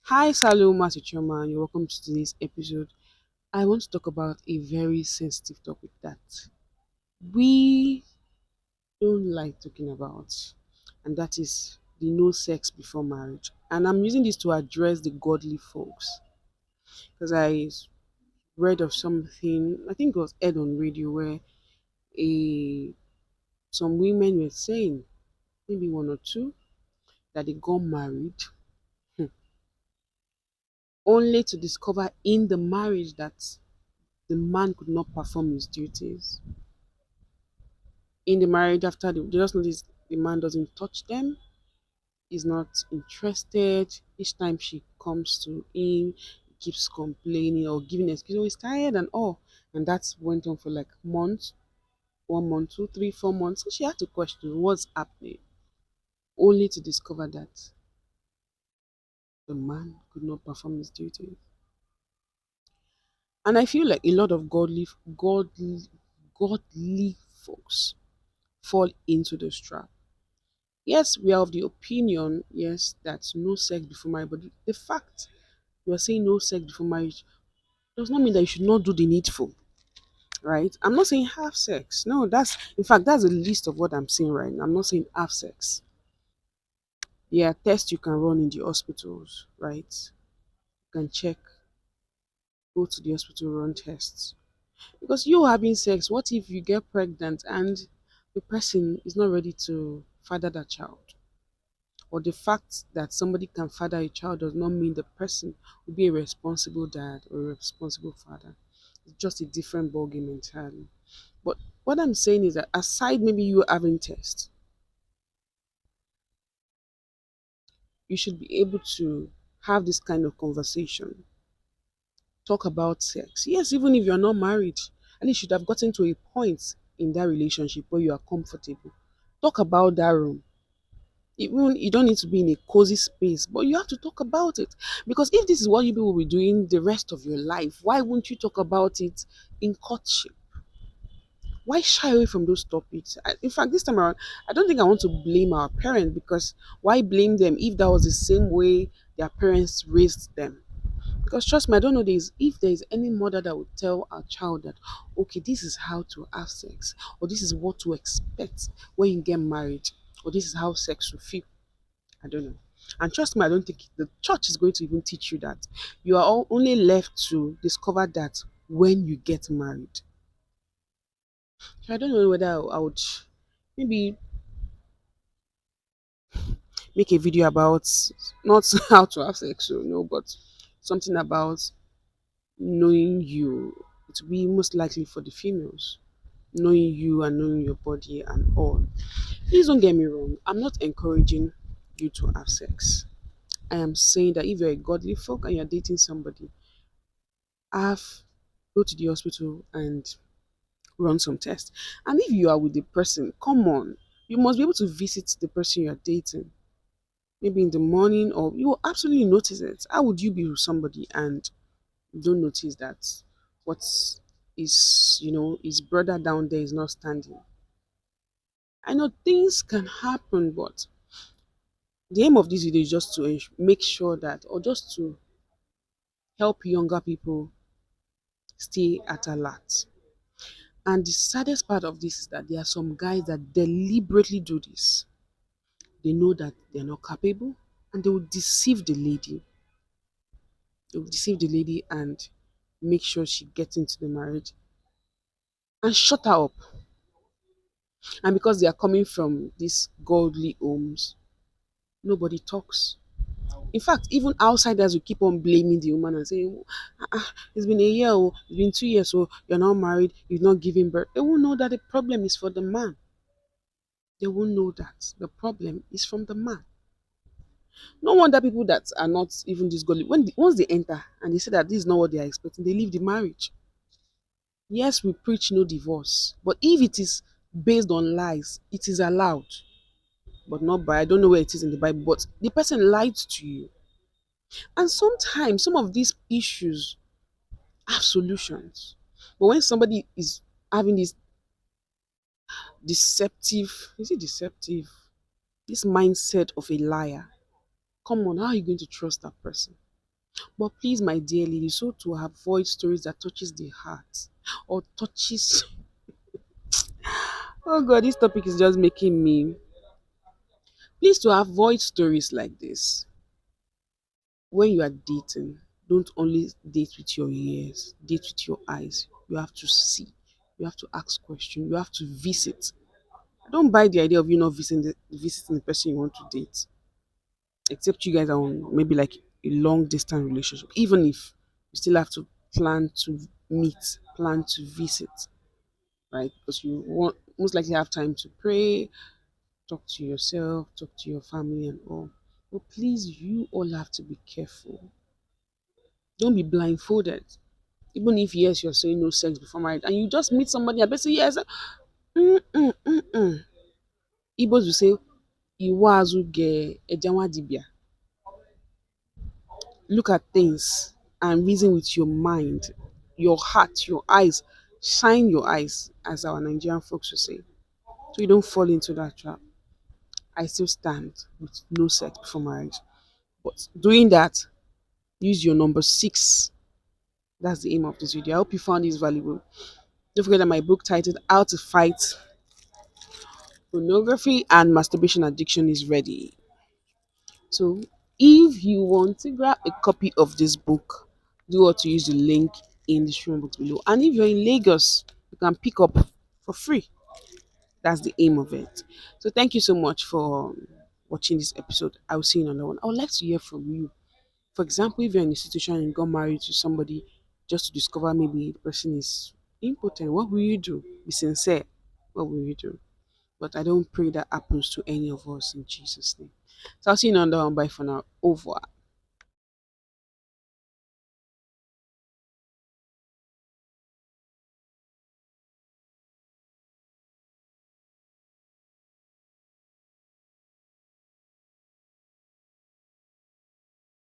Hi, Saloma Chichoma, and you're welcome to today's episode. I want to talk about a very sensitive topic that we don't like talking about, and that is the no sex before marriage. And I'm using this to address the godly folks because read of something, I think it was aired on radio, where a some women were saying, maybe one or two, that they got married hmm, only to discover in the marriage that the man could not perform his duties in the marriage. After they just notice the man doesn't touch them, is not interested. Each time she comes to him, he keeps complaining or giving excuse, oh, he's tired and all. And that went on for like months, 1 month, 2, 3, 4 months. So she had to question what's happening, only to discover that the man could not perform his duties. And I feel like a lot of godly folks fall into this trap. Yes, we are of the opinion, yes, that no sex before marriage, but the fact you are saying no sex before marriage does not mean that you should not do the needful, right? I'm not saying have sex. No, in fact, that's the least of what I'm saying right now. I'm not saying have sex. There are tests you can run in the hospitals, right? You can check, go to the hospital, run tests. Because you having sex, what if you get pregnant and the person is not ready to father that child? Or the fact that somebody can father a child does not mean the person will be a responsible dad or a responsible father. It's just a different ballgame entirely. But what I'm saying is that aside maybe you having tests, you should be able to have this kind of conversation, talk about sex. Yes, even if you're not married, and you should have gotten to a point in that relationship where you are comfortable. Talk about that room. Even you don't need to be in a cozy space, but you have to talk about it. Because if this is what you people will be doing the rest of your life, why won't you talk about it in courtship? Why shy away from those topics? In fact, this time around, I don't think I want to blame our parents, because why blame them if that was the same way their parents raised them? Because trust me, I don't know if there's any mother that would tell a child that, okay, this is how to have sex, or this is what to expect when you get married, or this is how sex will feel. I don't know. And trust me, I don't think the church is going to even teach you that. You are only left to discover that when you get married. So I don't know whether I would maybe make a video about not how to have sex, so no, but something about knowing you. It will be most likely for the females. Knowing you and knowing your body and all. Please don't get me wrong. I'm not encouraging you to have sex. I am saying that if you're a godly folk and you're dating somebody, have go to the hospital and run some tests. And if you are with the person, come on, you must be able to visit the person you're dating. Maybe in the morning, or you will absolutely notice it. How would you be with somebody and you don't notice that what his brother down there is not standing? I know things can happen, but the aim of this video is just to make sure that, or just to help younger people stay at alert. And the saddest part of this is that there are some guys that deliberately do this. They know that they're not capable, and they will deceive the lady. They will deceive the lady and make sure she gets into the marriage and shut her up. And because they are coming from these godly homes, nobody talks. In fact, even outsiders will keep on blaming the woman and saying, it's been a year, oh, it's been 2 years, oh, you're not married, you've not given birth. They won't know that the problem is for the man. They won't know that the problem is from the man. No wonder people that are not even this godly, once they enter and they say that this is not what they are expecting, they leave the marriage. Yes, we preach no divorce, but if it is based on lies, it is allowed. But not by, I don't know where it is in the Bible, but the person lied to you. And sometimes some of these issues have solutions. But when somebody is having this deceptive, is it deceptive? This mindset of a liar, come on, how are you going to trust that person? But please, my dear lady, so to avoid stories that touches the heart or touches oh god, this topic is just making me please to avoid stories like this. When you are dating, don't only date with your ears, date with your eyes. You have to see, you have to ask questions, you have to visit. Don't buy the idea of you not visiting the person you want to date, except you guys are on maybe like a long distance relationship. Even if you still have to plan to meet, plan to visit, right? Because you want most likely have time to pray, talk to yourself, talk to your family, and all. But please, you all have to be careful. Don't be blindfolded. Even if yes, you're saying no sex before marriage, and you just meet somebody, I bet say yes. Igbos will say, "Iwazu ge ejanwa dibia." Look at things and reason with your mind, your heart, your eyes. Shine your eyes, as our Nigerian folks will say, so you don't fall into that trap. I still stand with no sex before marriage. But doing that, use your number six. That's the aim of this video. I hope you found this valuable. Don't forget that my book titled How to Fight Pornography and Masturbation Addiction is ready. So if you want to grab a copy of this book, do what to use the link in the show box below. And if you're in Lagos, you can pick up for free. That's the aim of it. So thank you so much for watching this episode. I will see you in another one. I would like to hear from you. For example, if you're in a situation and you got married to somebody just to discover maybe the person is impotent, what will you do? Be sincere. What will you do? But I don't pray that happens to any of us in Jesus' name. So I'll see you in another one. Bye for now. Over.